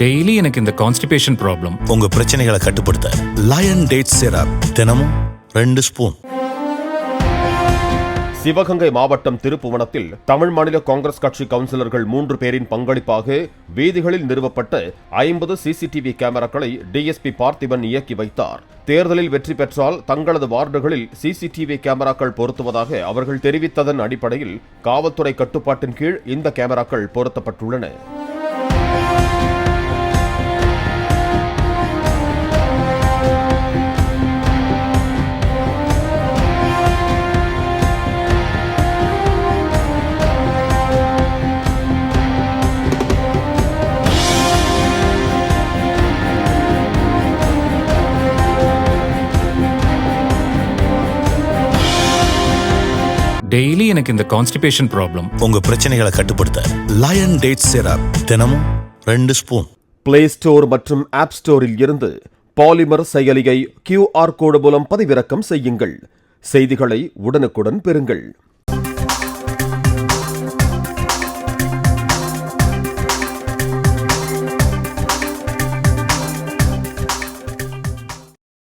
Daily எனக்கு இந்த constipation problem. உங்க பிரச்சனைகளை கட்டுப்படுத்த லயன் டேட் சிரப் தினமும் 2 ஸ்பூன். சிவகங்கை மாவட்டம் திருப்புவனத்தில் தமிழ் மாநில காங்கிரஸ் கட்சி கவுன்சிலர்கள் 3 பேரின் பங்களிப்பாக வீதிகளில் நிறுவப்பட்ட 50 சிசிடிவி கேமராக்களை டிஎஸ்பி பார்த்திபன் இயக்கி வைத்தார். தேர்தலில் வெற்றி பெற்றால் தங்களது வார்டுகளில் சிசிடிவி கேமராக்கள் பொருத்துவதாக அவர்கள் தெரிவித்ததன் அடிப்படையில் காவல்துறை கட்டுப்பாட்டின் கீழ் இந்த கேமராக்கள் பொருத்தப்பட்டுள்ளன. டெய்லி எனக்கு இந்த கான்ஸ்டிபேஷன் ப்ராப்ளம். உங்க பிரச்சனைகளை கட்டுப்படுத்த லயன் டேட் சிரப் தினமும் 2 ஸ்பூன். பிளே ஸ்டோர் மற்றும் ஆப் ஸ்டோரில் இருந்து பாலிமர் செயலியை QR கோடு மூலம் பதிவிறக்கம் செய்யுங்கள். செய்திகளை உடனுக்குடன் பெறுங்கள்.